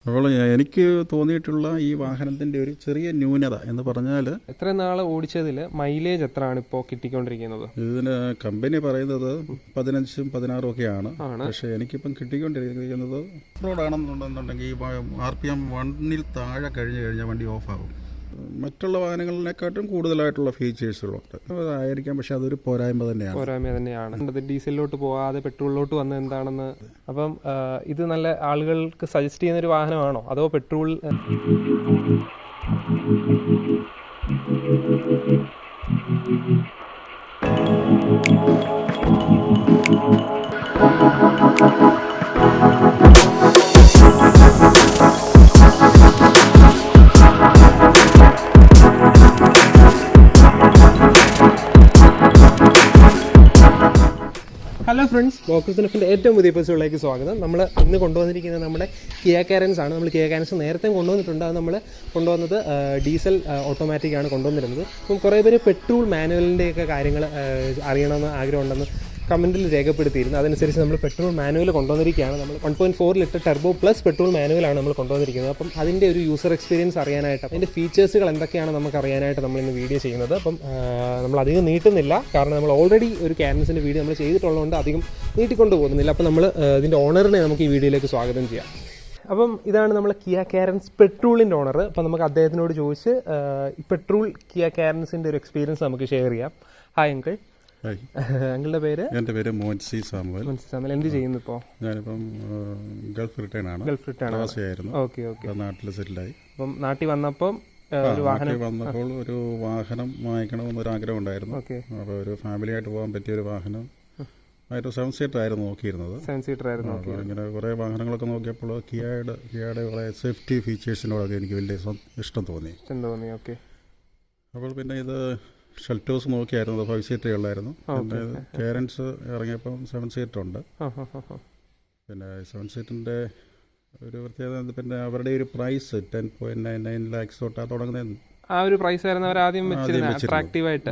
അപ്പോൾ എനിക്ക് തോന്നിയിട്ടുള്ള ഈ വാഹനത്തിൻ്റെ ഒരു ചെറിയ ന്യൂനത എന്ന് പറഞ്ഞാൽ, എത്ര നാൾ ഓടിച്ചതിൽ മൈലേജ് എത്രയാണ് ഇപ്പോൾ കിട്ടിക്കൊണ്ടിരിക്കുന്നത്? ഇതിന് കമ്പനി പറയുന്നത് 15-ഉം 16ഉം ഒക്കെയാണ്. പക്ഷേ എനിക്കിപ്പം കിട്ടിക്കൊണ്ടിരിക്കുന്നത് റോഡാണെന്നുണ്ടെന്നുണ്ടെങ്കിൽ RPM 1-ൽ താഴെ കഴിഞ്ഞാൽ വണ്ടി ഓഫാകും. മറ്റുള്ള വാഹനങ്ങളിനെക്കാട്ടും കൂടുതലായിട്ടുള്ള ഫീച്ചേഴ്സുകളുണ്ട്. അതായിരിക്കാം, പക്ഷെ അതൊരു പോരായ്മ തന്നെയാണ്. അത് ഡീസലിലോട്ട് പോകാതെ പെട്രോളിലോട്ട് വന്നത് എന്താണെന്ന്. അപ്പം ഇത് നല്ല ആളുകൾക്ക് സജസ്റ്റ് ചെയ്യുന്ന ഒരു വാഹനമാണോ, അതോ പെട്രോൾ? ഹലോ ഫ്രണ്ട്സ്, ബോക്സിൻ്റെ ഏറ്റവും പുതിയ എപ്പിസോഡിലേക്ക് സ്വാഗതം. നമ്മൾ ഇന്ന് കൊണ്ടുവന്നിരിക്കുന്നത് നമ്മുടെ കിയ കാരൻസ് ആണ്. നമ്മൾ കിയ കാരൻസ് നേരത്തെ കൊണ്ടുവന്നിട്ടുണ്ട്. അത് നമ്മൾ കൊണ്ടുവന്നത് ഡീസൽ ഓട്ടോമാറ്റിക് ആണ് കൊണ്ടുവന്നിരുന്നത്. അപ്പം കുറേ പേര് പെട്രോൾ മാനുവലിൻ്റെയൊക്കെ കാര്യങ്ങൾ അറിയണമെന്ന് ആഗ്രഹമുണ്ടെന്ന് കമൻറ്റിൽ രേഖപ്പെടുത്തിയിരുന്നു. അതനുസരിച്ച് നമ്മൾ പെട്രോൾ മാനുവൽ കൊണ്ടുവന്നിരിക്കുകയാണ്. നമ്മൾ 1.4 ലിറ്റർ ടെർബോ പ്ലസ് പെട്രോൾ മാനുവലാണ് നമ്മൾ കൊണ്ടുവന്നിരിക്കുന്നത്. അപ്പം അതിൻ്റെ ഒരു യൂസർ എക്സ്പീരിയൻസ് അറിയാനായിട്ട്, അതിൻ്റെ ഫീച്ചേഴ്സുകൾ എന്തൊക്കെയാണ് നമുക്ക് അറിയാനായിട്ട് നമ്മൾ ഇന്ന് വീഡിയോ ചെയ്യുന്നത്. അപ്പം നമ്മൾ അധികം നീട്ടുന്നില്ല, കാരണം നമ്മൾ ഓൾറെഡി ഒരു കാരൻസിൻ്റെ വീഡിയോ നമ്മൾ ചെയ്തിട്ടുള്ളതുകൊണ്ട് അധികം നീട്ടിക്കൊണ്ട് പോകുന്നില്ല. അപ്പം നമ്മൾ ഇതിൻ്റെ ഓണറിനെ നമുക്ക് ഈ വീഡിയോയിലേക്ക് സ്വാഗതം ചെയ്യാം. അപ്പം ഇതാണ് നമ്മൾ കിയ കാരൻസ് പെട്രോളിൻ്റെ ഓണർ. അപ്പം നമുക്ക് അദ്ദേഹത്തിനോട് ചോദിച്ച് ഈ പെട്രോൾ കിയ കാരൻസിൻ്റെ ഒരു എക്സ്പീരിയൻസ് നമുക്ക് ഷെയർ ചെയ്യാം. Hi uncle. അങ്കിളുടെ പേര്? എൻ്റെ പേര് മോൻസി സാമുവൽ. എന്ത് ചെയ്യുന്നു ഇപ്പോൾ? ഞാനിപ്പം ഗൾഫ് റിട്ടേൺ ആണ്. പ്രവാസിയായിരുന്നു. Okay okay. നാട്ടിൽ സെറ്റിലായി. അപ്പം നാട്ടിൽ വന്നപ്പോൾ വന്നപ്പോൾ ഒരു വാഹനം വാങ്ങിക്കണമെന്നൊരു ആഗ്രഹം ഉണ്ടായിരുന്നു. അപ്പോൾ ഒരു ഫാമിലി ആയിട്ട് പോകാൻ പറ്റിയ ഒരു വാഹനം ആയിട്ട് 7 സീറ്റർ ആയിരുന്നു നോക്കിയിരുന്നത്. 7 സീറ്റർ ആയിരുന്നു. ഇങ്ങനെ കുറേ വാഹനങ്ങളൊക്കെ നോക്കിയപ്പോൾ കിയയുടെ കുറേ സേഫ്റ്റി ഫീച്ചേഴ്സിനോടൊക്കെ എനിക്ക് വലിയ ഇഷ്ടം തോന്നി. ഓക്കെ. അപ്പോൾ പിന്നെ ഇത് ഷെൽറ്റേഴ്സ് നോക്കിയായിരുന്നു. 5 സീറ്ററേ ഉള്ളായിരുന്നു. പിന്നെ കാരൻസ് ഇറങ്ങിയപ്പം 7 സീറ്റർ ഉണ്ട്. പിന്നെ 7 സീറ്ററിൻ്റെ ഒരു പ്രത്യേകത, പിന്നെ അവരുടെ ഒരു പ്രൈസ് 10.99 lakhs തൊട്ടാണ് തുടങ്ങുന്നത്. ആ ഒരു പ്രൈസ് ആയിരുന്നു അവർ ആദ്യം അട്രാക്റ്റീവായിട്ട്.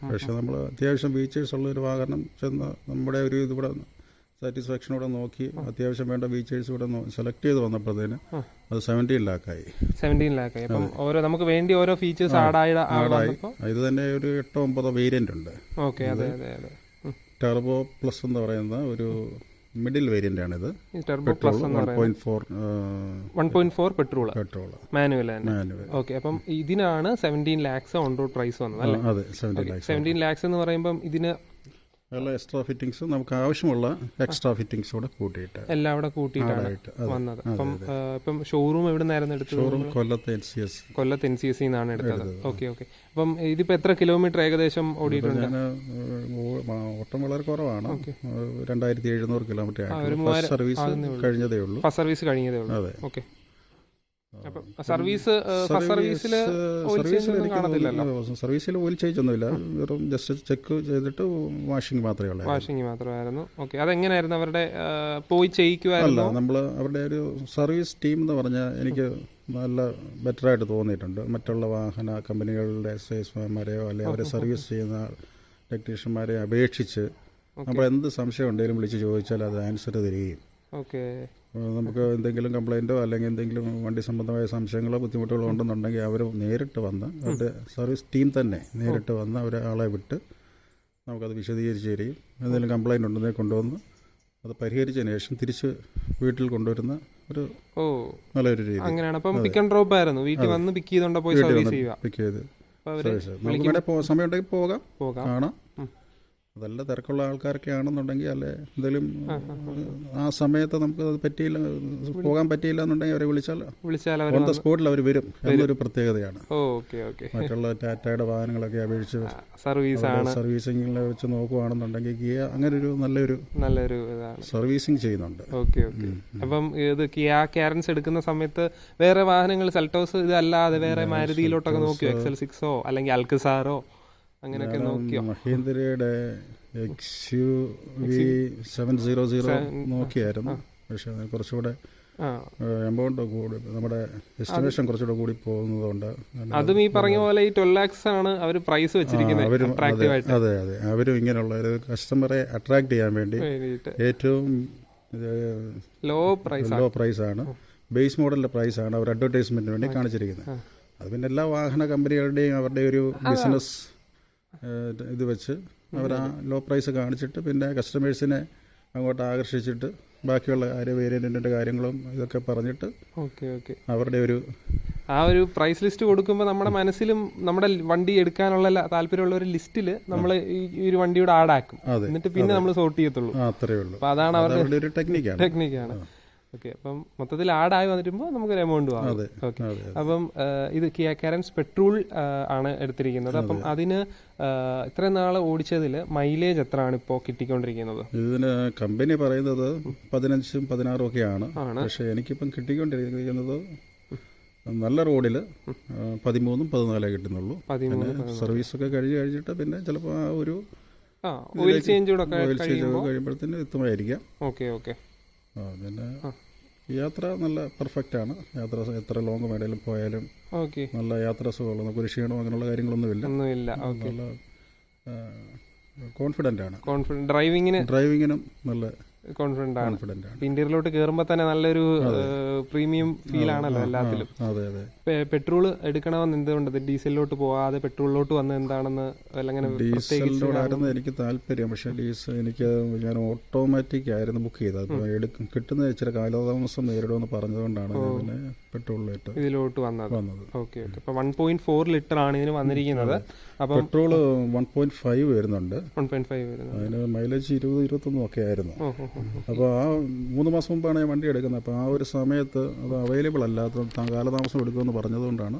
പക്ഷെ നമ്മൾ അത്യാവശ്യം ഫീച്ചേഴ്സ് ഉള്ള ഒരു വാഹനം ചെന്ന് നമ്മുടെ ഒരു ഇതിവിടെ സാറ്റിസ്ഫാക്ഷനോടെ നോക്കി അത്യാവശ്യം വേണ്ട ഫീച്ചേഴ്സ് ഇവിടെ സെലക്ട് ചെയ്ത് വന്നപ്പോഴത്തേന് അത് 17 ലാഖായി. അപ്പം ഓരോ നമുക്ക് വേണ്ടി ഓരോ ഫീച്ചേഴ്സ് ആഡായി. ഇത് തന്നെ ഒരു 8-9 വേരിയന്റ് ഉണ്ട്. ടെർബോ പ്ലസ് എന്ന് പറയുന്ന ഒരു മിഡിൽ വേരിയന്റ് ആണിത്. 1.4 പെട്രോൾ മാനുവൽ. ഓക്കെ. അപ്പം ഇതിനാണ് 17 lakhs ഓൺ റോഡ് പ്രൈസ് വന്നത് അല്ലേ? അതെ, 17 lakhs എന്ന് പറയുമ്പം ഇതിന് എക്സ്ട്രാ ഫിറ്റിംഗ്സ്, നമുക്ക് ആവശ്യമുള്ള എക്സ്ട്രാ ഫിറ്റിംഗ്സ് കൂടെ കൂട്ടിയിട്ട് എല്ലാം കൂടെ കൂട്ടിയിട്ടാണ് വന്നത്. അപ്പം ഷോറൂം എവിടെ നിന്നായിരുന്നു എടുത്തത്? ഷോറൂം കൊല്ലത്ത് NCS എന്നാണ് എടുത്തത്. Okay okay. അപ്പം ഇതിപ്പോൾ എത്ര കിലോമീറ്റർ ഏകദേശം ഓടിയിട്ടുണ്ട്? ഓട്ടം വളരെ കുറവാണ്. 2700 കിലോമീറ്റർ ആയിട്ട്. സർവീസ് കഴിഞ്ഞതേ ഉള്ളൂ. അതെ. ഓക്കെ. സർവീസിൽ ഓയിൽ ചേഞ്ച് ഒന്നുമില്ല. വെറും ജസ്റ്റ് ചെക്ക് ചെയ്തിട്ട് വാഷിംഗ് മാത്രമായിരുന്നു. ഓക്കെ. അതെങ്ങനെയായിരുന്നു അവരുടെ പോയി ചെയ്യിക്കുവായിരുന്നു? നമ്മൾ അവരുടെ ഒരു സർവീസ് ടീം എന്ന് പറഞ്ഞാൽ എനിക്ക് നല്ല ബെറ്ററായിട്ട് തോന്നിയിട്ടുണ്ട്. മറ്റുള്ള വാഹന കമ്പനികളുടെ സെയിൽസ്മാൻമാരെയോ അല്ലെങ്കിൽ അവരെ സർവീസ് ചെയ്യുന്ന ടെക്നീഷ്യന്മാരെ അപേക്ഷിച്ച് നമ്മൾ എന്ത് സംശയം ഉണ്ടെങ്കിലും വിളിച്ച് ചോദിച്ചാൽ അത് ആൻസർ തരികയും, നമുക്ക് എന്തെങ്കിലും കംപ്ലൈൻറ്റോ അല്ലെങ്കിൽ എന്തെങ്കിലും വണ്ടി സംബന്ധമായ സംശയങ്ങളോ ബുദ്ധിമുട്ടുകളോ ഉണ്ടെന്നുണ്ടെങ്കിൽ അവർ നേരിട്ട് വന്ന്, അവരുടെ സർവീസ് ടീം തന്നെ നേരിട്ട് വന്ന് അവരെ ആളെ വിട്ട് നമുക്കത് വിശദീകരിച്ച് തരികയും, എന്തെങ്കിലും കംപ്ലൈൻറ്റ് ഉണ്ടെങ്കിൽ കൊണ്ടുവന്ന് അത് പരിഹരിച്ചതിന് ശേഷം തിരിച്ച് വീട്ടിൽ കൊണ്ടുവരുന്ന ഒരു നല്ലൊരു രീതി. അങ്ങനെയാണ്. അപ്പം പിക്ക് ആൻഡ് ഡ്രോപ്പ് ആയിരുന്നു. വീട്ടിൽ വന്ന് പിക്ക് ചെയ്തുകൊണ്ട് പോയി സർവീസ് ചെയ്യുക. പിക്ക് ചെയ്ത് നമുക്ക് സമയം ഉണ്ടെങ്കിൽ പോകാം, കാണാം. അതല്ല തിരക്കുള്ള ആൾക്കാരൊക്കെ ആണെന്നുണ്ടെങ്കിൽ, അല്ലെ എന്തെങ്കിലും ആ സമയത്ത് നമുക്ക് അത് പോകാൻ പറ്റിയില്ല എന്നുണ്ടെങ്കിൽ അവരെ വിളിച്ചാൽ ഓൺ ദ സ്പോട്ടിൽ അവർ വരും എന്നൊരു പ്രത്യേകതയാണ്. മറ്റുള്ള ടാറ്റയുടെ വാഹനങ്ങളൊക്കെ അപേക്ഷിച്ച് സർവീസിംഗിൽ വെച്ച് നോക്കുകയാണെന്നുണ്ടെങ്കിൽ കിയ അങ്ങനെ ഒരു നല്ലൊരു സർവീസിംഗ് ചെയ്യുന്നുണ്ട്. അപ്പം ഇത് കിയ കാരൻസ് എടുക്കുന്ന സമയത്ത് വേറെ വാഹനങ്ങൾ സെൽറ്റോസ് ഇതല്ലാതെ വേറെ മാരുതിയിലോട്ടൊക്കെ നോക്കിയോ? XL6 അല്ലെങ്കിൽ അൽക്കസാറോ അങ്ങനെയൊക്കെ നോക്കിയോ? മഹീന്ദ്രയുടെ XUV 700 നോക്കിയായിരുന്നു. പക്ഷെ കുറച്ചുകൂടെ എമൗണ്ട് കൂടി, നമ്മുടെ എസ്റ്റിമേഷൻ കുറച്ചുകൂടെ കൂടി പോകുന്നതുകൊണ്ട് അതും ഈ പറഞ്ഞ പോലെ ഈ 12 lakhs ആണ് അവർ പ്രൈസ് വെച്ചിരിക്കുന്നത്. അതെ, അവരും ഇങ്ങനെയുള്ള ഒരു കസ്റ്റമറെ അട്രാക്ട് ചെയ്യാൻ വേണ്ടി ഏറ്റവും ലോ പ്രൈസ് ആണ്. ബേസ് മോഡലിൻ്റെ പ്രൈസാണ് അവർ അഡ്വർടൈസ്മെൻറ്റിന് വേണ്ടി കാണിച്ചിരിക്കുന്നത്. അത് പിന്നെ എല്ലാ വാഹന കമ്പനികളുടെയും അവരുടെ ഒരു ബിസിനസ് ഇത് വെച്ച് അവർ ആ ലോ പ്രൈസ് കാണിച്ചിട്ട് പിന്നെ കസ്റ്റമേഴ്സിനെ അങ്ങോട്ട് ആകർഷിച്ചിട്ട് ബാക്കിയുള്ള വേരിയൻറ്റിൻ്റെ കാര്യങ്ങളും ഇതൊക്കെ പറഞ്ഞിട്ട് അവരുടെ ആ ഒരു പ്രൈസ് ലിസ്റ്റ് കൊടുക്കുമ്പോൾ നമ്മുടെ മനസ്സിലും നമ്മുടെ വണ്ടി എടുക്കാനുള്ള താല്പര്യമുള്ള ഒരു ലിസ്റ്റിൽ നമ്മൾ ഈ ഒരു വണ്ടിയുടെ ആഡാക്കും, എന്നിട്ട് പിന്നെ നമ്മൾ സോർട്ട് ചെയ്യത്തുള്ളൂ. അത്രയേ ഉള്ളൂ. അപ്പോൾ അതാണ് അവരുടെ ഒരു ടെക്നിക്കാണ്. ഓക്കെ, അപ്പം മൊത്തത്തിൽ ആഡായി വന്നിട്ടുമ്പോൾ നമുക്കൊരു എമൗണ്ട് ആവും. ഓക്കെ, അപ്പം ഇത് കിയ കാരൻസ് പെട്രോൾ ആണ് എടുത്തിരിക്കുന്നത്. അപ്പം അതിന് ഇത്രയും നാൾ ഓടിച്ചതിൽ മൈലേജ് എത്രയാണ് ഇപ്പോൾ കിട്ടിക്കൊണ്ടിരിക്കുന്നത്? ഇതിന് കമ്പനി പറയുന്നത് 15-ഉം 16-ഉം ഒക്കെയാണ്. പക്ഷേ എനിക്കിപ്പം കിട്ടിക്കൊണ്ടിരിക്കുന്നത് നല്ല റോഡിൽ 13-ഉം 14 കിട്ടുന്നുള്ളൂ. സർവീസൊക്കെ കഴിഞ്ഞിട്ട് പിന്നെ ചിലപ്പോൾ ആ ഒരു ഓയിൽ ചേഞ്ച് കഴിയുമ്പോഴത്തേന് എത്തുമായിരിക്കാം. ഓക്കെ. പിന്നെ യാത്ര നല്ല പെർഫെക്റ്റ് ആണ്. യാത്ര എത്ര ലോങ് വേണേലും പോയാലും നല്ല യാത്ര സുഖമുള്ള, നമുക്ക് ഒരു ക്ഷീണമോ അങ്ങനെയുള്ള കാര്യങ്ങളൊന്നുമില്ല. നല്ല കോൺഫിഡൻ്റ് ആണ്. ഡ്രൈവിങ്ങിനും നല്ല കോൺഫിഡൻ്റ് ആണ്. ഇന്റീരിയറിലോട്ട് കയറുമ്പോൾ തന്നെ നല്ലൊരു പ്രീമിയം ഫീൽ ആണല്ലോ എല്ലാത്തിലും. പെട്രോൾ എടുക്കണമെന്ന് എന്തുകൊണ്ട് ഡീസലിലോട്ട് പോവാതെ പെട്രോളിലോട്ട് വന്നത് എന്താണെന്ന് ഡീസലിനോടായിരുന്നു എനിക്ക് താല്പര്യം. പക്ഷേ ഞാൻ ഓട്ടോമാറ്റിക് ആയിരുന്നു ബുക്ക് ചെയ്തത്. കിട്ടുന്ന ഇച്ചിരി കാലതാമസം നേരിടുമെന്ന് പറഞ്ഞതുകൊണ്ടാണ് പിന്നെ പെട്രോളിലോട്ട് ഇതിലോട്ട് വന്നത്. ഓക്കെ. അപ്പോൾ 1.4 ലിറ്റർ ആണ് ഇതിന് വന്നിരിക്കുന്നത്. പെട്രോൾ 1.5 വരുന്നുണ്ട്. അതിന് മൈലേജ് 20-21 ഒക്കെ ആയിരുന്നു. അപ്പോൾ ആ 3 മാസം മുമ്പാണ് ഞാൻ വണ്ടി എടുക്കുന്നത്. അപ്പോൾ ആ ഒരു സമയത്ത് അത് അവൈലബിൾ അല്ലാത്ത കാലതാമസം എടുക്കുമെന്ന് പറഞ്ഞതുകൊണ്ടാണ്.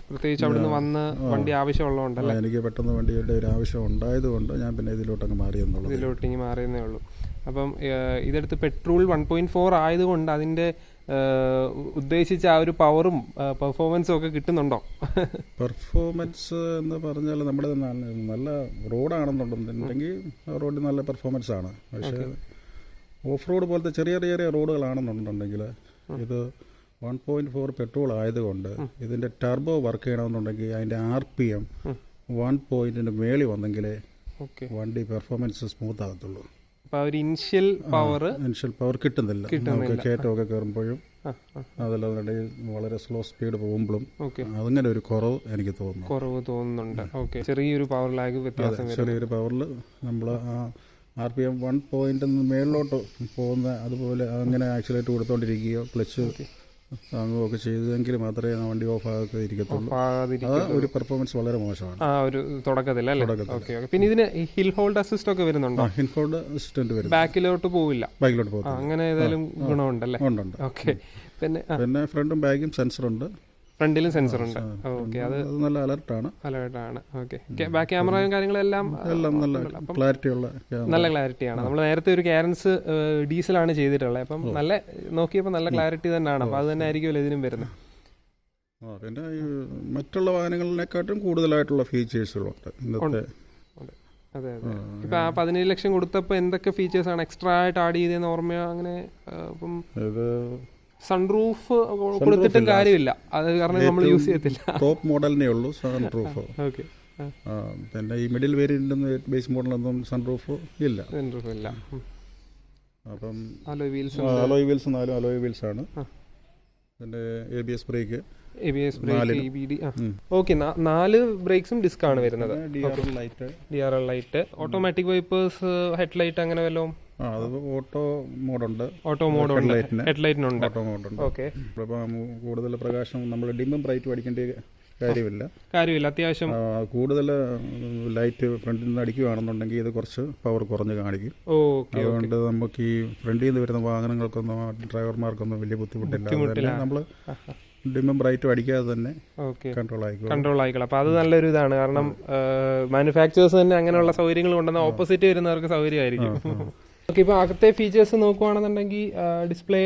പ്രത്യേകിച്ച് അവിടുന്ന് വന്ന് വണ്ടി ആവശ്യമുള്ളതുകൊണ്ടല്ലേ? എനിക്ക് പെട്ടെന്ന് വണ്ടിയുടെ ഒരു ആവശ്യം ഉണ്ടായതുകൊണ്ട് ഞാൻ പിന്നെ ഇതിലോട്ടങ്ങ് മാറിയെന്നുള്ളൂ. ഇതിലോട്ടിങ്ങ് മാറിയെന്നേ ഉള്ളൂ. അപ്പം ഇതെടുത്ത് പെട്രോൾ 1.4 ആയതുകൊണ്ട് അതിൻ്റെ ഉദ്ദേശിച്ച ആ ഒരു പവറും പെർഫോമൻസും ഒക്കെ കിട്ടുന്നുണ്ടോ? പെർഫോമൻസ് എന്ന് പറഞ്ഞാൽ നമ്മുടെ നല്ല റോഡാണെന്നുണ്ടെങ്കിൽ റോഡിൽ നല്ല പെർഫോമൻസ് ആണ്. പക്ഷേ ഓഫ് റോഡ് പോലത്തെ ചെറിയ റോഡുകളാണെന്നുണ്ടെങ്കിൽ ഇത് 1.4 പെട്രോൾ ആയതുകൊണ്ട് ഇതിൻ്റെ ടർബോ വർക്ക് ചെയ്യണമെന്നുണ്ടെങ്കിൽ അതിൻ്റെ RPM 1 പോയിന്റിന് മേളിൽ വന്നെങ്കിലേ വണ്ടി പെർഫോമൻസ് സ്മൂത്ത് ആകത്തുള്ളൂ. ഇനിഷ്യൽ പവർ കിട്ടുന്നില്ല. നമുക്ക് കയറ്റമൊക്കെ കയറുമ്പോഴും അതല്ലാതെ വളരെ സ്ലോ സ്പീഡ് പോകുമ്പോഴും അങ്ങനെ ഒരു കുറവ് എനിക്ക് തോന്നുന്നുണ്ട്. ചെറിയൊരു പവർ ലാഗ് വ്യത്യാസം, ചെറിയൊരു പവറിൽ നമ്മൾ ആ RPM 1 പോയിന്റിന് മേളിലോട്ട് പോകുന്ന അതുപോലെ അങ്ങനെ ആക്സിലേറ്റ് കൊടുത്തോണ്ടിരിക്കുകയോ ക്ലച്ച് താങ്ങുകയൊക്കെ ചെയ്തെങ്കിൽ മാത്രമേ ആ വണ്ടി ഓഫ് ആകാതെ ഇരിക്കത്തുള്ളൂ. ഒരു പെർഫോമൻസ് വളരെ മോശമാണ് ആ ഒരു തുടക്കത്തിൽ. പിന്നെ ഇതിന് ഹിൽ ഹോൾഡ് അസിസ്റ്റ് ഒക്കെ വരുന്നുണ്ടോ? ഹിൽ ഹോൾഡ് അസിസ്റ്റന്റ് വരും. ബാക്കിലോട്ട് പോവില്ല. അങ്ങനെ ഏതായാലും ഗുണമുണ്ടല്ലേ? ഉണ്ട്. ഓക്കെ. പിന്നെ ഫ്രണ്ടും ബാക്കും സെൻസറുണ്ട്. ഫ്രണ്ടിലും സെൻസർ ഉണ്ട്. ഓക്കെ, അത് നല്ല അലർട്ടാണ്. ഓക്കെ. ബാക്ക് ക്യാമറയും കാര്യങ്ങളെല്ലാം നല്ല ക്ലാരിറ്റിയാണ്. നമ്മൾ നേരത്തെ ഒരു കാരൻസ് ഡീസലാണ് ചെയ്തിട്ടുള്ളത്. അപ്പം നോക്കിയപ്പോൾ നല്ല ക്ലാരിറ്റി തന്നെയാണ്. അപ്പം അത് തന്നെ ആയിരിക്കുമല്ലോ ഇതിനും വരുന്നത്. പിന്നെ ഈ മറ്റുള്ള വാഹനങ്ങളിനെക്കാട്ടും കൂടുതലായിട്ടുള്ള ഫീച്ചേഴ്സുകളുണ്ട് ഇന്നത്തെ. അതെ. ഇപ്പം ആ 17 ലക്ഷം കൊടുത്തപ്പോൾ എന്തൊക്കെ ഫീച്ചേഴ്സാണ് എക്സ്ട്രാ ആയിട്ട് ആഡ് ചെയ്തതെന്ന് ഓർമ്മയോ? അങ്ങനെ ഇപ്പം സൺറൂഫ് കൊടുത്തിട്ടും കാര്യമില്ല, അത് കാരണം നമ്മൾ യൂസ് ചെയ്യത്തില്ല. ടോപ്പ് മോഡലിനേ ഉള്ളൂ സൺറൂഫ്. പിന്നെ ഈ മിഡിൽ വേരിയന്റിൽ ബേസ് മോഡലൊന്നും സൺറൂഫ് ഇല്ല. അപ്പം അലോയ് വീൽസ് 4 അലോയ് വീൽസ് ആണ്. പിന്നെ ABS ബ്രേക്ക്, ഓക്കെ. 4 ബ്രേക്സും ഡിസ്ക് ആണ് വരുന്നത്. DRL light, automatic wipers, head light അങ്ങനെ വല്ലതും? ഓട്ടോ മോഡുണ്ട്. ഹെഡ്ലൈറ്റിനുണ്ട്. ഓക്കെ. കൂടുതൽ പ്രകാശം നമ്മൾ ഡിമ്മും ബ്രൈറ്റും അടിക്കേണ്ട കാര്യമില്ല. അത്യാവശ്യം കൂടുതൽ ലൈറ്റ് ഫ്രണ്ടിൽ നിന്ന് അടിക്കുകയാണെന്നുണ്ടെങ്കിൽ ഇത് കുറച്ച് പവർ കുറഞ്ഞ് കാണിക്കും. അതുകൊണ്ട് നമുക്ക് ഈ ഫ്രണ്ടിൽ നിന്ന് വരുന്ന വാഹനങ്ങൾക്കൊന്നും ഡ്രൈവർമാർക്കൊന്നും വലിയ ബുദ്ധിമുട്ടില്ല. നമ്മൾ ഡിമ്മും ബ്രൈറ്റും അടിക്കാതെ തന്നെ കൺട്രോൾ ആയിക്കോളും. അപ്പൊ അത് നല്ലൊരു ഇതാണ്. കാരണം മാനുഫാക്ചേഴ്സ് തന്നെ അങ്ങനെയുള്ള സൗകര്യങ്ങൾ കൊണ്ടുവന്ന ഓപ്പോസിറ്റ് വരുന്നവർക്ക് സൗകര്യമായിരിക്കും. ഓക്കെ. ഇപ്പോൾ അകത്തെ ഫീച്ചേഴ്സ് നോക്കുകയാണെന്നുണ്ടെങ്കിൽ ഡിസ്പ്ലേ,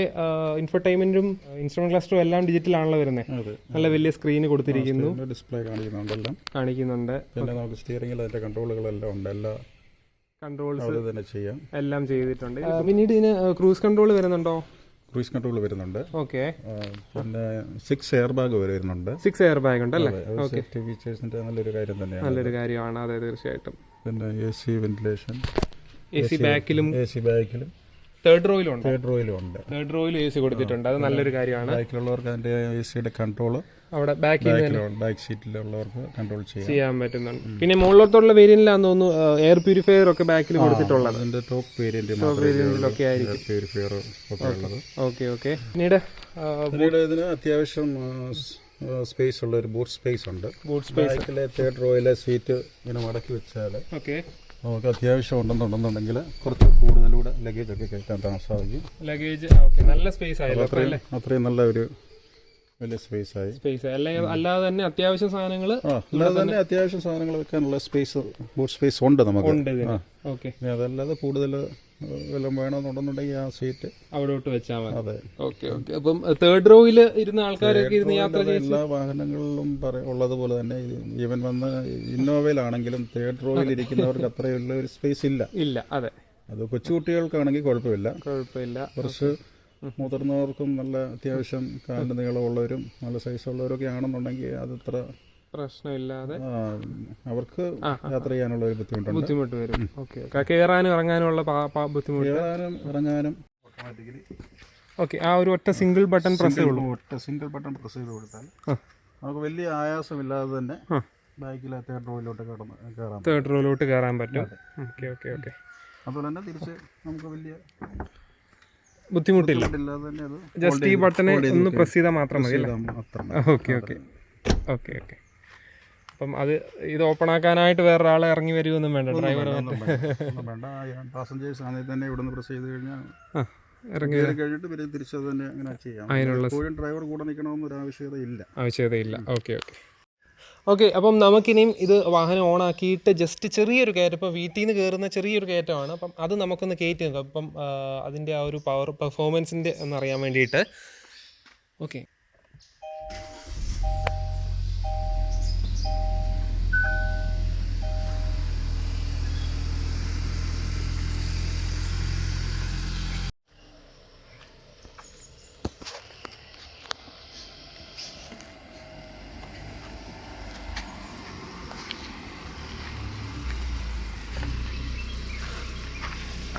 ഇൻഫർടൈൻമെന്റും ഇൻസ്ട്രുമെന്റ് ക്ലസ്റ്ററും എല്ലാം ഡിജിറ്റൽ ആണല്ലോ വരുന്നത്. നല്ല വലിയ സ്ക്രീന് കൊടുത്തിരിക്കുന്നു. ഡിസ്പ്ലേ കാണിക്കുന്നുണ്ട്. പിന്നെ നമുക്ക് സ്റ്റിയറിംഗിൽ അതിന്റെ കൺട്രോളുകളെല്ലാം ഉണ്ട്. എല്ലാ കൺട്രോൾസ് തന്നെ ചെയ്യാം, എല്ലാം ചെയ്തിട്ടുണ്ട്. പിന്നീട് ഇതിന് ക്രൂസ് കൺട്രോൾ വരുന്നുണ്ടോ? ക്രൂസ് കൺട്രോൾ വരുന്നുണ്ട്. ഓക്കെ. പിന്നെ 6 എയർ ബാഗ് വരുന്നുണ്ട്. 6 എയർ ബാഗ് ഉണ്ടല്ലേ? സേഫ്റ്റി ഫീച്ചേഴ്സിന്റെ നല്ലൊരു കാര്യം തന്നെയാണ്. നല്ലൊരു കാര്യമാണ്, അതെ, തീർച്ചയായിട്ടും. പിന്നെ AC വെന്റിലേഷൻ, AC ബാക്കിലും തേർഡ് റോയിലും ഉണ്ട്. തേർഡ് റോയിൽ AC കൊടുത്തിട്ടുണ്ട്, അത് നല്ലൊരു കാര്യമാണ്. ബാക്കിലുള്ളവർക്ക് അതിന്റെ AC കൺട്രോൾ അവിടെ ബാക്ക് സീറ്റിലുള്ളവർക്ക് കൺട്രോൾ ചെയ്യാൻ പറ്റുന്നുണ്ട്. പിന്നെ മുകളിലോട്ടുള്ള വേരിയന്റിലാന്ന് തോന്നുന്നു എയർ പ്യൂരിഫയർ ഒക്കെ ബാക്കിൽ കൊടുത്തിട്ടുള്ളത്. അതിന്റെ ടോപ്പ് വേരിയന്റിലൊക്കെ ആയിരിക്കും പ്യൂരിഫയർ ഒക്കെ ഉള്ളത്. ഓക്കെ. പിന്നീട് ഇതിന് അത്യാവശ്യം സ്പേസ് ഉള്ള ഒരു ബൂട്ട് സ്പേസ് ഉണ്ട്. ബാക്കിലെ തേർഡ് റോയിലെ സീറ്റ് ഇങ്ങനെ മടക്കി വെച്ചാൽ നമുക്ക് അത്യാവശ്യം ഉണ്ടെന്നുണ്ടെന്നുണ്ടെങ്കിൽ കുറച്ച് കൂടുതലൂടെ ലഗേജ് ഒക്കെ കയറ്റാൻ സാധിക്കും. ലഗേജ് നല്ല സ്പേസ് ആയല്ലോ, അത്രയും നല്ല ഒരു വലിയ സ്പേസ് ആയി. അല്ലാതെ തന്നെ അത്യാവശ്യം സാധനങ്ങൾ വെക്കാനുള്ള സ്പേസ്, ബൂട്ട് സ്പേസ് ഉണ്ട് നമുക്ക്. അതല്ലാതെ കൂടുതൽ വല്ലതും വേണമെന്നുണ്ടെന്നുണ്ടെങ്കിൽ ആ സീറ്റ് അവിടോട്ട് വെച്ചാൽ മതി. അതെ. ഓക്കെ. അപ്പം തേർഡ് റോയിൽ ഇരുന്ന ആൾക്കാരൊക്കെ ഇരുന്ന് യാത്ര ചെയ്യുന്ന എല്ലാ വാഹനങ്ങളിലും ഉള്ളതുപോലെ തന്നെ ഈവൻ വന്ന് ഇന്നോവയിലാണെങ്കിലും തേർഡ് റോയിൽ ഇരിക്കുന്നവർക്ക് അത്രയുള്ള ഒരു സ്പേസ് ഇല്ല. അതെ. അത് കൊച്ചുകുട്ടികൾക്കാണെങ്കിൽ കുഴപ്പമില്ല. കുറച്ച് മുതിർന്നവർക്കും നല്ല അത്യാവശ്യം കാലിന് നീളമുള്ളവരും നല്ല സൈസുള്ളവരൊക്കെ ആണെന്നുണ്ടെങ്കിൽ അതത്ര പ്രശ്നമില്ലാതെ അവർക്ക് യാത്ര ചെയ്യാനുള്ള ഒരു ബുദ്ധിമുട്ട് വരും. കയറാനും ഇറങ്ങാനുള്ള ഇറങ്ങാനും ഓക്കെ. ആ ഒരു ഒറ്റ സിംഗിൾ ബട്ടൺ പ്രസ് ചെയ്ത് കൊടുത്താൽ നമുക്ക് വലിയ ആയാസമില്ലാതെ തന്നെ ബാക്കിലെ തേർഡ് റോയിലോട്ട് കയറാൻ പറ്റും. ഓക്കെ. അതുപോലെ തന്നെ തിരിച്ച് നമുക്ക് വലിയ ബുദ്ധിമുട്ടില്ല. ജസ്റ്റ് ഈ ബട്ടനെ ഒന്ന് പ്രസ് ചെയ്താൽ മാത്രം മതി. ഓക്കെ. അപ്പം ഇത് ഓപ്പൺ ആക്കാനായിട്ട് വേറൊരാളെ ഇറങ്ങി വരുമൊന്നും വേണ്ട, ഡ്രൈവർ വേണ്ട. പാസഞ്ചേഴ്സ് ആണെങ്കിൽ തന്നെ ഇവിടുന്ന് പ്രസ് ചെയ്ത് കഴിഞ്ഞാൽ ഇറങ്ങി കഴിഞ്ഞിട്ട് പിന്നെ തിരിച്ചത് തന്നെ അങ്ങനെ ചെയ്യാം. അതിനുള്ള ഡ്രൈവർ കൂടെ നിൽക്കണമെന്നൊരു ആവശ്യകതയില്ല. ഓക്കെ. അപ്പം നമുക്കിനിയും ഇത് വാഹനം ഓൺ ആക്കിയിട്ട് ജസ്റ്റ് ചെറിയൊരു കയറ്റം, ഇപ്പോൾ വീട്ടിൽ നിന്ന് കയറുന്ന ചെറിയൊരു കയറ്റമാണ്. അപ്പം അത് നമുക്കൊന്ന് കയറ്റി നോക്കാം. അപ്പം അതിൻ്റെ ആ ഒരു പെർഫോമൻസിൻ്റെ ഒന്ന് അറിയാൻ വേണ്ടിയിട്ട്. ഓക്കെ.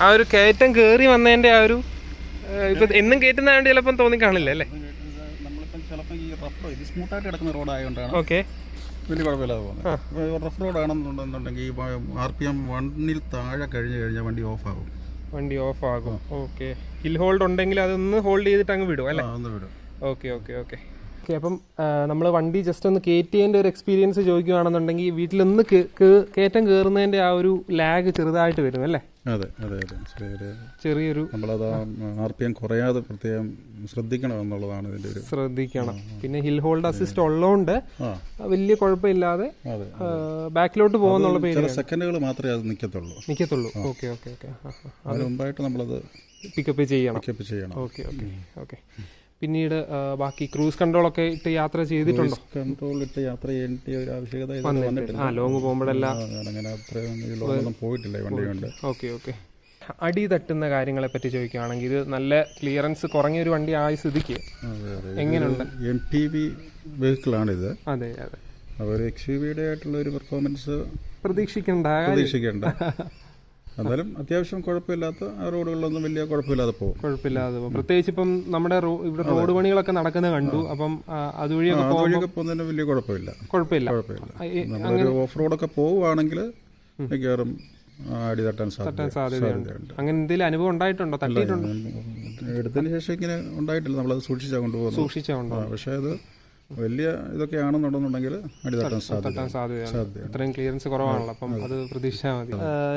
ആ ഒരു കയറ്റം കയറി വന്നതിൻ്റെ ആ ഒരു ഇപ്പം എന്നും കയറ്റുന്ന വേണ്ടി ചിലപ്പം തോന്നിക്കാണില്ല അല്ലേ? സ്മൂത്തായിട്ട് കിടക്കുന്ന റോഡായതുകൊണ്ടാണ്. ഓക്കെ. വലിയ കുഴപ്പമില്ലാതെ പോകുന്നത്. റഫ് റോഡാണെന്നുണ്ടെന്നുണ്ടെങ്കിൽ RPM 1-ൽ താഴെ കഴിഞ്ഞാൽ വണ്ടി ഓഫ് ആകും. ഓക്കെ. ഹിൽ ഹോൾഡ് ഉണ്ടെങ്കിൽ അതൊന്ന് ഹോൾഡ് ചെയ്തിട്ട് അങ്ങ് വിടും അല്ലേ? ഓക്കെ. അപ്പം നമ്മൾ വണ്ടി ജസ്റ്റ് ഒന്ന് കയറ്റിയതിൻ്റെ ഒരു എക്സ്പീരിയൻസ് ചോദിക്കുകയാണെന്നുണ്ടെങ്കിൽ വീട്ടിലൊന്ന് കയറ്റം കയറുന്നതിൻ്റെ ആ ഒരു ലാഗ് ചെറുതായിട്ട് വരും അല്ലേ? അതെ. ചെറിയൊരു നമ്മളത് RPM കുറയാതെ പ്രത്യേകം ശ്രദ്ധിക്കണം എന്നുള്ളതാണ് ഇതിൻ്റെ ഒരു ശ്രദ്ധിക്കണം. പിന്നെ ഹിൽ ഹോൾഡ് അസിസ്റ്റ് ഉള്ളതുകൊണ്ട് വലിയ കുഴപ്പമില്ലാതെ ബാക്കിലോട്ട് പോകുന്നുള്ള പേര് സെക്കൻഡുകൾ മാത്രമേ അത് നിൽക്കത്തുള്ളൂ. ഓക്കെ. അതിന് മുമ്പായിട്ട് നമ്മളത് പിക്കപ്പ് ചെയ്യണം. ഓക്കെ. പിന്നീട് ബാക്കി ക്രൂസ് കൺട്രോൾ ഒക്കെ ഇട്ട് യാത്ര ചെയ്തിട്ടുണ്ടോ? കൺട്രോൾ ഇട്ട് യാത്ര ചെയ്യേണ്ട ഒരു ആവശ്യകത വന്നിട്ടില്ല. ലോങ് പോകുമ്പോഴെല്ലാം അങ്ങനെ അത്രയൊന്നും പോയിട്ടില്ല വണ്ടി കൊണ്ട്. ഓക്കെ. അടി തട്ടുന്ന കാര്യങ്ങളെ പറ്റി ചോദിക്കുകയാണെങ്കിൽ ഇത് നല്ല ക്ലിയറൻസ് കുറഞ്ഞൊരു വണ്ടി ആയ സ്ഥിതിക്ക് എങ്ങനെയുണ്ട്? MPV വെഹിക്കിളാണിത്. അതെ. അവർ XUV-യുടെ ആയിട്ടുള്ള ഒരു പെർഫോമൻസ് പ്രതീക്ഷിക്കേണ്ട. എന്നാലും അത്യാവശ്യം കുഴപ്പമില്ലാത്ത ആ റോഡുകളിലൊന്നും വലിയ കുഴപ്പമില്ലാതെ പോകും. പ്രത്യേകിച്ച് ഇപ്പം നമ്മുടെ ഇവിടെ റോഡ് പണികളൊക്കെ നടക്കുന്നത് കണ്ടു. അപ്പം അതുവഴിയൊക്കെ പോകുന്നതിന് വലിയ കുഴപ്പമില്ല. നമ്മളൊരു ഓഫ് റോഡൊക്കെ പോവുകയാണെങ്കിൽ മിക്കവാറും അടി തട്ടാൻ സാധ്യതയുണ്ട്. അങ്ങനെ എന്തെങ്കിലും അനുഭവം ഉണ്ടായിട്ടുണ്ടോ? തട്ടിയിട്ടുണ്ടോ? എടുത്തതിന് ശേഷം ഇങ്ങനെ ഉണ്ടായിട്ടില്ല. നമ്മളത് സൂക്ഷിച്ചാണ് കൊണ്ടുപോകുന്നത്. പക്ഷേ അത് വലിയ ഇതൊക്കെ ആണെന്നുണ്ടെന്നുണ്ടെങ്കിൽ അടി തട്ടാൻ സാധ്യത. ഇത്രയും ക്ലിയറൻസ് കുറവാണല്ലോ, അപ്പം അത് പ്രതീക്ഷിച്ചാൽ മതി.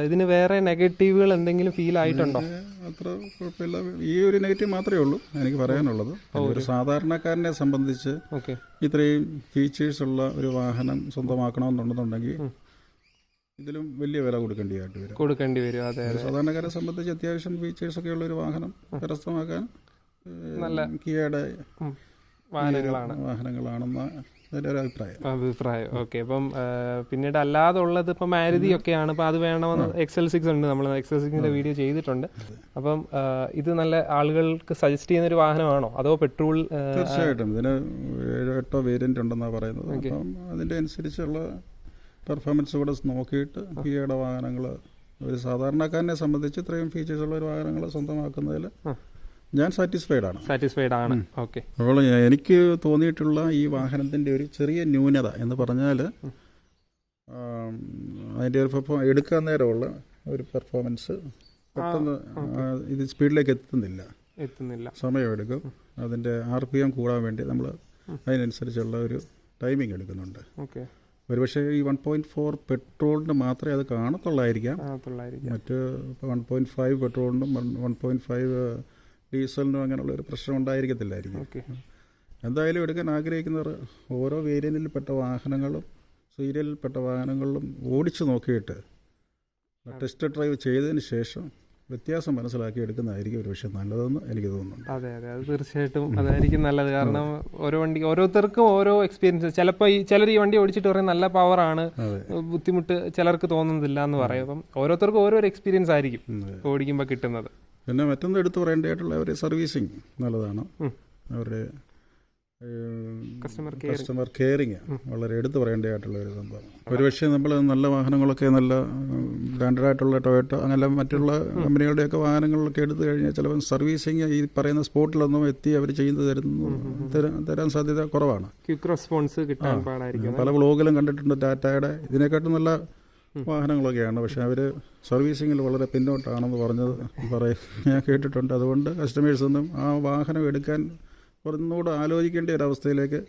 ഇതിന് വേറെ നെഗറ്റീവുകൾ എന്തെങ്കിലും ഫീൽ ആയിട്ടുണ്ടോ? അത്ര കുഴപ്പമില്ല. ഈ ഒരു നെഗറ്റീവ് മാത്രമേ ഉള്ളൂ എനിക്ക് പറയാനുള്ളത്. ഒരു സാധാരണക്കാരനെ സംബന്ധിച്ച് ഇത്രയും ഫീച്ചേഴ്സ് ഉള്ള ഒരു വാഹനം സ്വന്തമാക്കണമെന്നുണ്ടെന്നുണ്ടെങ്കിൽ ഇതിലും വലിയ വില കൊടുക്കേണ്ടി വരും. അതെ. സാധാരണക്കാരെ സംബന്ധിച്ച് അത്യാവശ്യം ഫീച്ചേഴ്സ് ഒക്കെ ഉള്ള ഒരു വാഹനം കരസ്ഥമാക്കാൻ നല്ല കിയയുടെ വാഹനങ്ങളാണെന്ന എൻ്റെ ഒരു അഭിപ്രായം. ഓക്കെ. അപ്പം പിന്നീട് അല്ലാതെ ഉള്ളത് ഇപ്പം മാരുതി ഒക്കെയാണ്. അപ്പം അത് വേണമെന്ന് XL6 ഉണ്ട്. നമ്മൾ XL6ന്റെ വീഡിയോ ചെയ്തിട്ടുണ്ട്. അപ്പം ഇത് നല്ല ആളുകൾക്ക് സജസ്റ്റ് ചെയ്യുന്ന ഒരു വാഹനമാണോ അതോ പെട്രോൾ? തീർച്ചയായിട്ടും ഇതിന് 7-8 വേരിയന്റ് ഉണ്ടെന്നാണ് പറയുന്നത്. അപ്പം അതിൻ്റെ അനുസരിച്ചുള്ള പെർഫോമൻസ് കൂടെ നോക്കിയിട്ട് കിയയുടെ വാഹനങ്ങൾ ഒരു സാധാരണക്കാരനെ സംബന്ധിച്ച് ഇത്രയും ഫീച്ചേഴ്സുള്ള ഒരു വാഹനങ്ങൾ സ്വന്തമാക്കുന്നതിൽ ഞാൻ സാറ്റിസ്ഫൈഡ് ആണ്. ഓക്കെ. അപ്പോൾ എനിക്ക് തോന്നിയിട്ടുള്ള ഈ വാഹനത്തിൻ്റെ ഒരു ചെറിയ ന്യൂനത എന്ന് പറഞ്ഞാൽ അതിൻ്റെ ഒരു എടുക്കാൻ നേരമുള്ള ഒരു പെർഫോമൻസ് പെട്ടെന്ന് ഇത് സ്പീഡിലേക്ക് എത്തുന്നില്ല, സമയമെടുക്കും. അതിൻ്റെ RPM കൂടാൻ വേണ്ടി നമ്മൾ അതിനനുസരിച്ചുള്ള ഒരു ടൈമിംഗ് എടുക്കുന്നുണ്ട്. ഒരുപക്ഷെ ഈ 1.4 പെട്രോളിന് മാത്രമേ അത് കാണത്തുള്ളായിരിക്കാം. മറ്റ് ഇപ്പോൾ 1.5 പെട്രോളിനും 1.5 ഡീസലിനും അങ്ങനെയുള്ള ഒരു പ്രശ്നം ഉണ്ടായിരിക്കത്തില്ലായിരിക്കും. എന്തായാലും എടുക്കാൻ ആഗ്രഹിക്കുന്നവർ ഓരോ വേരിയൻറ്റിൽപ്പെട്ട വാഹനങ്ങളും സീരിയലിൽപ്പെട്ട വാഹനങ്ങളിലും ഓടിച്ചു നോക്കിയിട്ട് ടെസ്റ്റ് ഡ്രൈവ് ചെയ്തതിന് ശേഷം വ്യത്യാസം മനസ്സിലാക്കി എടുക്കുന്നതായിരിക്കും ഒരു പക്ഷേ നല്ലതെന്ന് എനിക്ക് തോന്നുന്നുണ്ട്. അതെ, അത് തീർച്ചയായിട്ടും അതായിരിക്കും നല്ലത്. കാരണം ഓരോരുത്തർക്കും ഓരോ എക്സ്പീരിയൻസ്. ചിലപ്പോൾ ചിലർ ഈ വണ്ടി ഓടിച്ചിട്ട് പറയും നല്ല പവറാണ്, ബുദ്ധിമുട്ട് ചിലർക്ക് തോന്നുന്നില്ല എന്ന് പറയും. അപ്പം ഓരോരുത്തർക്കും ഓരോ എക്സ്പീരിയൻസ് ആയിരിക്കും ഓടിക്കുമ്പോൾ കിട്ടുന്നത്. പിന്നെ മറ്റൊന്ന് എടുത്തു പറയേണ്ടതായിട്ടുള്ള അവരുടെ സർവീസിങ് നല്ലതാണ്. അവരുടെ കസ്റ്റമർ കെയറിങ് വളരെ എടുത്തു പറയേണ്ടതായിട്ടുള്ള ഒരു സംഭവം. ഒരുപക്ഷെ നമ്മൾ നല്ല വാഹനങ്ങളൊക്കെ നല്ല ബ്രാൻഡഡ് ആയിട്ടുള്ള ടൊയോട്ടോ അങ്ങനെ മറ്റുള്ള കമ്പനികളുടെയൊക്കെ വാഹനങ്ങളിലൊക്കെ എടുത്തു കഴിഞ്ഞാൽ ചിലപ്പോൾ സർവീസിങ് ഈ പറയുന്ന സ്പോട്ടിലൊന്നും എത്തി അവർ തരാൻ സാധ്യത കുറവാണ്. ക്വിക്ക് റെസ്പോൺസ് കിട്ടാൻ പാടായിരിക്കും. പല വ്ളോഗിലും കണ്ടിട്ടുണ്ട് ടാറ്റയുടെ ഇതിനെക്കാട്ടും നല്ല വാഹനങ്ങളൊക്കെയാണ്. പക്ഷെ അവർ സർവീസിങ്ങിൽ വളരെ പിന്നോട്ടാണെന്ന് ഞാൻ കേട്ടിട്ടുണ്ട്. അതുകൊണ്ട് കസ്റ്റമേഴ്സൊന്നും ആ വാഹനം എടുക്കാൻ ഒന്നുകൂടെ ആലോചിക്കേണ്ട ഒരു അവസ്ഥയിലേക്ക്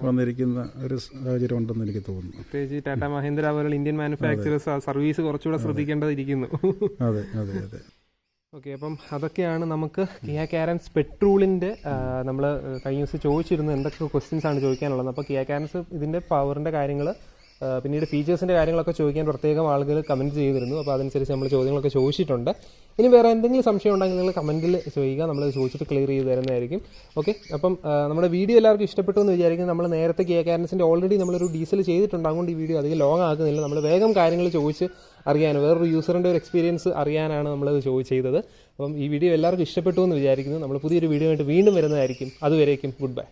വന്നിരിക്കുന്ന ഒരു സാഹചര്യം ഉണ്ടെന്ന് എനിക്ക് തോന്നുന്നു. പ്രത്യേകിച്ച് ടാറ്റ മഹീന്ദ്ര പോലുള്ള ഇന്ത്യൻ മാനുഫാക്ചറേഴ്സ് സർവീസ് കുറച്ചുകൂടെ ശ്രദ്ധിക്കേണ്ടതിരിക്കുന്നു. അതെ. ഓക്കെ, അപ്പം അതൊക്കെയാണ് നമുക്ക് കിയ കാരൻസ് പെട്രോളിൻ്റെ നമ്മൾ കഴിഞ്ഞ ദിവസം ചോദിച്ചിരുന്നു എന്തൊക്കെ ക്വസ്റ്റ്യൻസ് ആണ് ചോദിക്കാനുള്ളത്. അപ്പോൾ കിയ കാരൻസ് ഇതിൻ്റെ പവറിൻ്റെ കാര്യങ്ങൾ പിന്നീട് ഫീച്ചേഴ്സിൻ്റെ കാര്യങ്ങളൊക്കെ ചോദിക്കാൻ പ്രത്യേകം ആളുകൾ കമൻറ്റ് ചെയ്തിരുന്നു. അപ്പോൾ അതനുസരിച്ച് നമ്മൾ ചോദ്യങ്ങളൊക്കെ ചോദിച്ചിട്ടുണ്ട്. ഇനി വേറെ എന്തെങ്കിലും സംശയം ഉണ്ടെങ്കിൽ നിങ്ങൾ കമൻറ്റിൽ ചോദിക്കുക, നമ്മളത് ചോദിച്ചിട്ട് ക്ലിയർ ചെയ്ത് തരുന്നതായിരിക്കും. ഓക്കെ, അപ്പം നമ്മുടെ വീഡിയോ എല്ലാവർക്കും ഇഷ്ടപ്പെട്ടു എന്ന് വിചാരിക്കും. നമ്മൾ നേരത്തെ കിയ കാരൻസിൻ്റെ ഓൾറെഡി നമ്മളൊരു ഡീസൽ ചെയ്തിട്ടുണ്ട്. അതുകൊണ്ട് ഈ വീഡിയോ അധികം ലോങ് ആക്കുന്നില്ല. നമ്മൾ വേഗം കാര്യങ്ങൾ ചോദിച്ച് അറിയാനും വേറൊരു യൂസറിൻ്റെ ഒരു എക്സ്പീരിയൻസ് അറിയാനാണ് നമ്മളത് ചെയ്തത്. അപ്പം ഈ വീഡിയോ എല്ലാവർക്കും ഇഷ്ടപ്പെട്ടു എന്ന് വിചാരിക്കുന്നു. നമ്മൾ പുതിയൊരു വീഡിയോ ആയിട്ട് വീണ്ടും വരുന്നതായിരിക്കും. അതുവരേക്കും ഗുഡ് ബൈ.